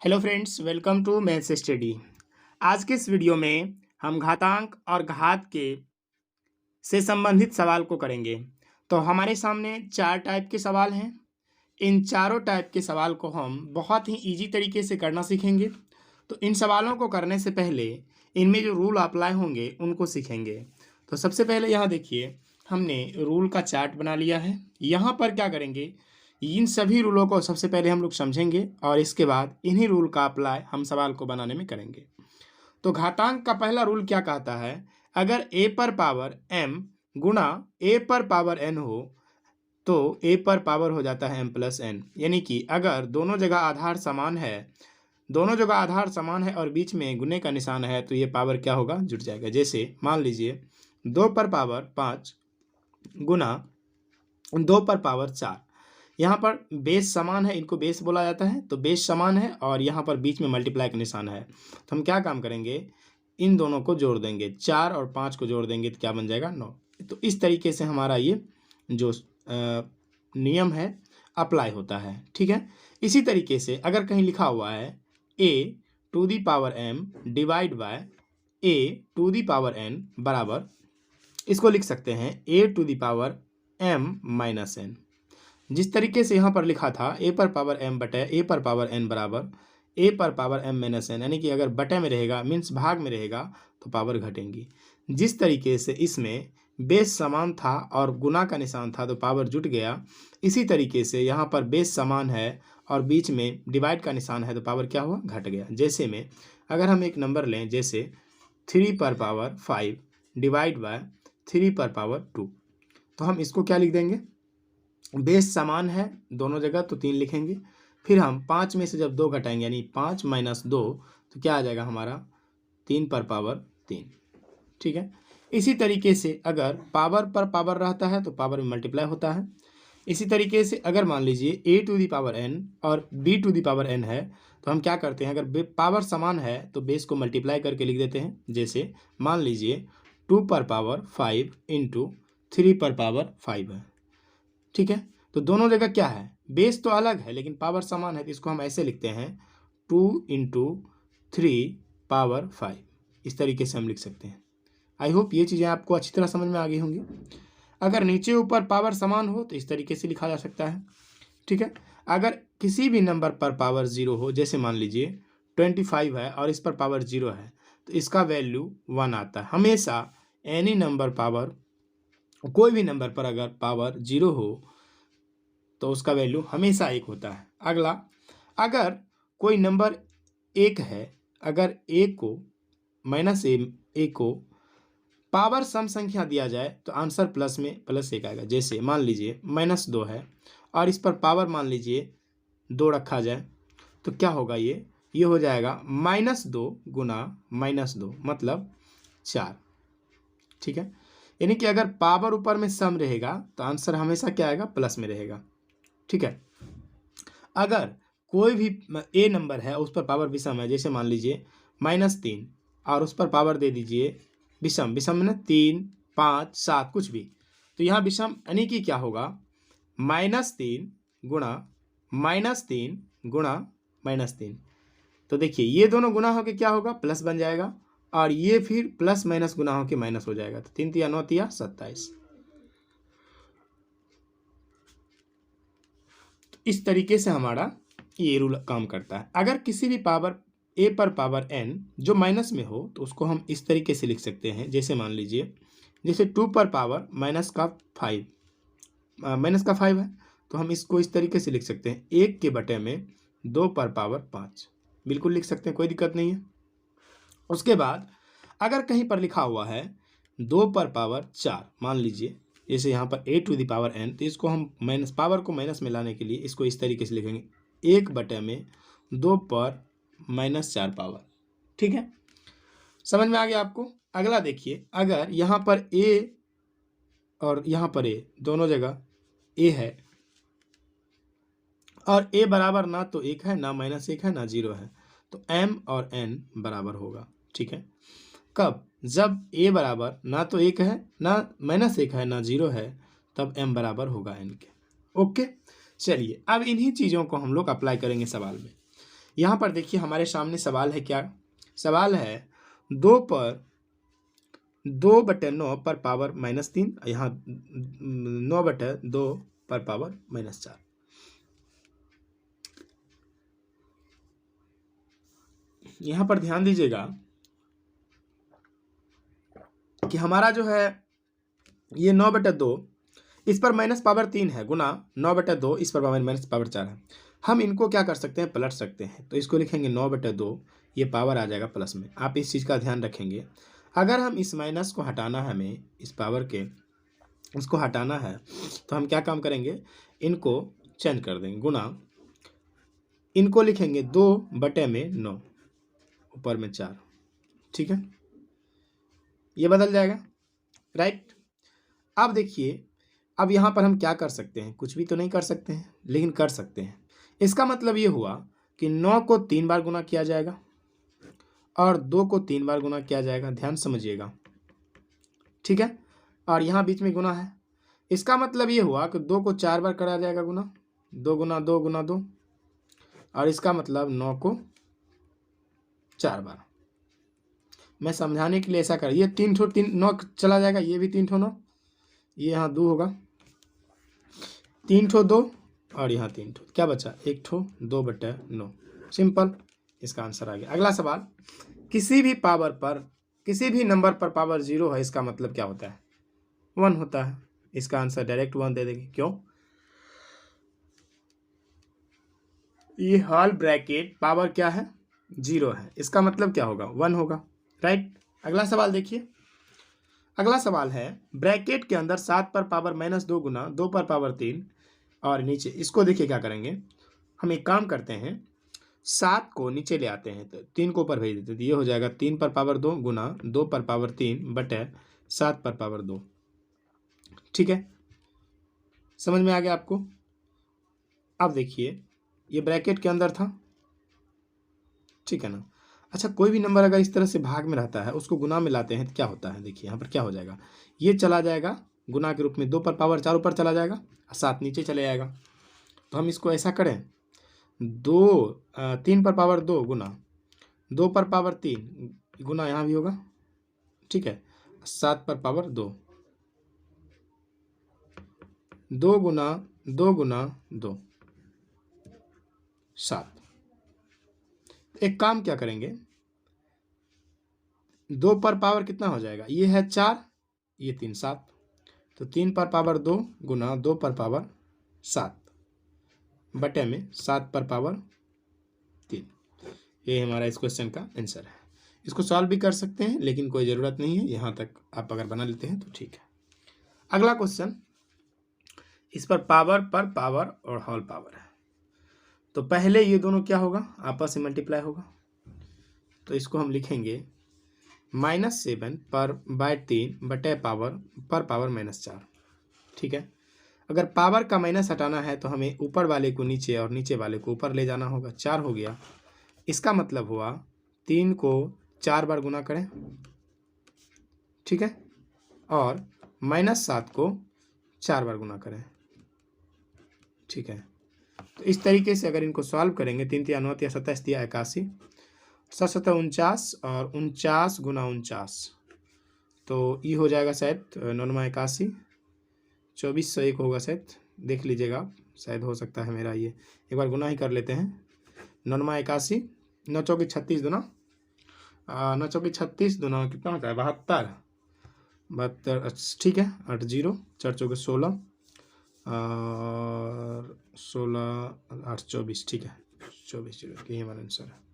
Hello friends, welcome to maths study. आज के इस वीडियो में हम घातांक और घात के से संबंधित सवाल को करेंगे। तो हमारे सामने चार टाइप के सवाल हैं। इन चारों टाइप के सवाल को हम बहुत ही इजी तरीके से करना सीखेंगे। तो इन सवालों को करने से पहले इनमें जो रूल अप्लाई होंगे उनको सीखेंगे। तो सबसे पहले यहाँ देखिए, हमने रूल का चार्ट बना लिया है। यहाँ पर क्या करेंगे, इन सभी रूलों को सबसे पहले हम लोग समझेंगे और इसके बाद इन्हीं रूल का अप्लाई हम सवाल को बनाने में करेंगे। तो घातांक का पहला रूल क्या कहता है, अगर a पर पावर m गुणा a पर पावर n हो तो a पर पावर हो जाता है m प्लस n। यानी कि अगर दोनों जगह आधार समान है और बीच में गुने का निशान है तो ये पावर क्या होगा, जुट जाएगा। जैसे मान लीजिए 2 पर पावर 5 गुना 2 पर पावर 4। यहाँ पर बेस समान है, इनको बेस बोला जाता है। तो बेस समान है और यहाँ पर बीच में मल्टीप्लाई का निशान है। तो हम क्या काम करेंगे, इन दोनों को जोड़ देंगे, 4 और 5 को जोड़ देंगे तो क्या बन जाएगा, 9। तो इस तरीके से हमारा ये जो नियम है अप्लाई होता है। ठीक है। इसी तरीके से अगर कहीं लिखा हुआ है a to the power m divide by a to the power n बराबर, इसको लिख सकते हैं a to the power m minus n। जिस तरीके से यहाँ पर लिखा था a पर पावर m बटे a पर पावर n बराबर a पर पावर m माइनस n, यानी कि अगर बटे में रहेगा मीन्स भाग में रहेगा तो पावर घटेंगी। जिस तरीके से इसमें बेस समान था और गुना का निशान था तो पावर जुट गया, इसी तरीके से यहाँ पर बेस समान है और बीच में डिवाइड का निशान है तो पावर क्या हुआ, घट गया। जैसे में अगर हम एक नंबर लें, जैसे 3 पर पावर 5 डिवाइड बाय 3 पर पावर 2, तो हम इसको क्या लिख देंगे, बेस समान है दोनों जगह तो 3 लिखेंगे। फिर हम 5 में से जब 2 घटाएंगे यानी 5 माइनस 2 तो क्या आ जाएगा हमारा 3 पर पावर 3। ठीक है। इसी तरीके से अगर पावर पर पावर रहता है तो पावर में मल्टीप्लाई होता है। इसी तरीके से अगर मान लीजिए a to the power n और b to the power n है तो हम क्या करते हैं, अगर पावर समान है तो बेस को मल्टीप्लाई करके लिख देते हैं। जैसे मान लीजिए 2 पर पावर 5 इंटू 3 पर पावर 5 है। ठीक है। तो दोनों जगह क्या है, बेस तो अलग है लेकिन पावर समान है, तो इसको हम ऐसे लिखते हैं 2 इंटू 3 पावर 5। इस तरीके से हम लिख सकते हैं। आई होप ये चीज़ें आपको अच्छी तरह समझ में आ गई होंगी। अगर नीचे ऊपर पावर समान हो तो इस तरीके से लिखा जा सकता है। ठीक है। अगर किसी भी नंबर पर पावर 0 हो, जैसे मान लीजिए 25 है और इस पर पावर 0 है तो इसका वैल्यू 1 आता है। हमेशा एनी नंबर पावर, कोई भी नंबर पर अगर पावर 0 हो तो उसका वैल्यू हमेशा 1 होता है। अगला, अगर कोई नंबर 1 है, अगर a को माइनस a को पावर सम संख्या दिया जाए तो आंसर प्लस में प्लस 1 आएगा। जैसे मान लीजिए -2 है और इस पर पावर मान लीजिए 2 रखा जाए तो क्या होगा, ये हो जाएगा -2 गुना -2 मतलब 4। ठीक है। यानी कि अगर पावर ऊपर में सम रहेगा तो आंसर हमेशा क्या आएगा, प्लस में रहेगा। ठीक है। अगर कोई भी ए नंबर है उस पर पावर विषम है, जैसे मान लीजिए -3 और उस पर पावर दे दीजिए विषम, विषम में 3 5 7 कुछ भी, तो यहाँ विषम यानी कि क्या होगा, -3 गुणा -3 गुणा -3। तो देखिए ये दोनों गुना होकर क्या होगा, प्लस बन जाएगा और ये फिर प्लस माइनस गुना होकर माइनस हो जाएगा। तो 3 तिया 9 तिया 27। इस तरीके से हमारा ये रूल काम करता है। अगर किसी भी पावर a पर पावर n जो माइनस में हो तो उसको हम इस तरीके से लिख सकते हैं। जैसे मान लीजिए, जैसे 2 पर पावर माइनस का 5 है तो हम इसको इस तरीके से लिख सकते हैं 1 के बटे में 2 पर पावर 5। बिल्कुल लिख सकते हैं, कोई दिक्कत नहीं है। उसके बाद अगर कहीं पर लिखा हुआ है 2 पर पावर 4, मान लीजिए जैसे यहाँ पर a to the power n, तो इसको हम माइनस पावर को माइनस में लाने के लिए इसको इस तरीके से लिखेंगे 1 बटे में 2 पर -4 पावर। ठीक है। समझ में आ गया आपको। अगला देखिए, अगर यहाँ पर a और यहाँ पर a दोनों जगह a है और a बराबर ना तो 1 है, ना -1 है, ना 0 है, तो m और n बराबर होगा। ठीक है। कब, जब a बराबर ना तो 1 है, ना -1 है, ना 0 है, तब m बराबर होगा n के। ओके। चलिए अब इन्हीं चीज़ों को हम लोग अप्लाई करेंगे सवाल में। यहाँ पर देखिए हमारे सामने सवाल है, क्या सवाल है, 2/9 पर पावर -3, यहाँ 9/2 पर पावर -4। यहाँ पर ध्यान दीजिएगा कि हमारा जो है ये 9/2, इस पर -3 है, गुना 9/2 इस पर -4 है। हम इनको क्या कर सकते हैं, पलट सकते हैं। तो इसको लिखेंगे 9/2, ये पावर आ जाएगा प्लस में। आप इस चीज़ का ध्यान रखेंगे, अगर हम इस माइनस को हटाना है, हमें इस पावर के उसको हटाना है, तो हम क्या काम करेंगे, इनको चेंज कर देंगे, गुना इनको लिखेंगे 2/9, ऊपर में 4, ठीक है, ये बदल जाएगा, राइट। अब देखिए, अब यहाँ पर हम क्या कर सकते हैं, कुछ भी तो नहीं कर सकते हैं, लेकिन कर सकते हैं। इसका मतलब ये हुआ कि 9 को 3 बार गुना किया जाएगा और 2 को 3 बार गुना किया जाएगा, ध्यान समझिएगा, ठीक है। और यहाँ बीच में गुना है, इसका मतलब ये हुआ कि 2 को 4 बार करा जाएगा गुना, 2 गुना 2 गुना 2, और इसका मतलब 9 को 4 बार। मैं समझाने के लिए ऐसा कर, ये 3 ठो 3 9 चला जाएगा, ये भी 3 ठो 9, ये यहाँ 2 होगा, 3 ठो 2 और यहाँ 3 ठो, क्या बचा, 1 ठो, 2/9, सिंपल, इसका आंसर आ गया। अगला सवाल, किसी भी पावर पर, किसी भी नंबर पर पावर 0 है, इसका मतलब क्या होता है, 1 होता है। इसका आंसर डायरेक्ट 1 दे देंगे, क्यों, ये हॉल ब्रैकेट पावर क्या है, 0 है, इसका मतलब क्या होगा, 1 होगा, राइट। अगला सवाल देखिए, अगला सवाल है, ब्रैकेट के अंदर 7 पर पावर -2 गुना 2 पर पावर 3, और नीचे इसको देखिए क्या करेंगे, हम एक काम करते हैं, 7 को नीचे ले आते हैं, तो 3 को ऊपर भेज देते हैं, तो ये हो जाएगा 3 पर पावर 2 गुना 2 पर पावर 3 बटे 7 पर पावर 2, ठीक है, समझ में आ गया आपको। अब देखिए, ये ब्रैकेट के अंदर था, ठीक है ना। अच्छा, कोई भी नंबर अगर इस तरह से भाग में रहता है, उसको गुना में लाते हैं तो क्या होता है, देखिए यहाँ पर क्या हो जाएगा, ये चला जाएगा गुना के रूप में, 2 पर पावर 4 ऊपर चला जाएगा और 7 नीचे चले जाएगा। तो हम इसको ऐसा करें, 3 पर पावर 2 गुना 2 पर पावर 3 गुना यहाँ भी होगा, ठीक है, 7 पर पावर 2, 2 गुना 2 गुना 2, 7। एक काम क्या करेंगे, 2 पर पावर कितना हो जाएगा, ये है 4, ये 3 7, तो 3 पर पावर 2 गुना 2 पर पावर 7 बटे में 7 पर पावर 3। ये हमारा इस क्वेश्चन का आंसर है। इसको सॉल्व भी कर सकते हैं, लेकिन कोई ज़रूरत नहीं है, यहाँ तक आप अगर बना लेते हैं तो ठीक है। अगला क्वेश्चन, इस पर पावर और होल पावर है, तो पहले ये दोनों क्या होगा, आपस में मल्टीप्लाई होगा, तो इसको हम लिखेंगे -7 पर बाय 3 बटे पावर पर पावर -4, ठीक है। अगर पावर का माइनस हटाना है तो हमें ऊपर वाले को नीचे और नीचे वाले को ऊपर ले जाना होगा, 4 हो गया, इसका मतलब हुआ 3 को 4 बार गुना करें, ठीक है, और -7 को 4 बार गुना करें, ठीक है। तो इस तरीके से अगर इनको सॉल्व करेंगे, 3 3 9 27 81, 7 7 49 और 49 गुना 49, तो ये हो जाएगा शायद 9 81, 2401 होगा शायद, देख लीजिएगा, शायद हो सकता है मेरा, ये एक बार गुना ही कर लेते हैं, 9 81, 9 चौकी 36 दूना, 9 चौकी 36 दूना कितना होता है, 72, ठीक है, 8 0, 4 चौके 16 और 16 8 24, ठीक है, 24 0, ये हमारा आंसर है।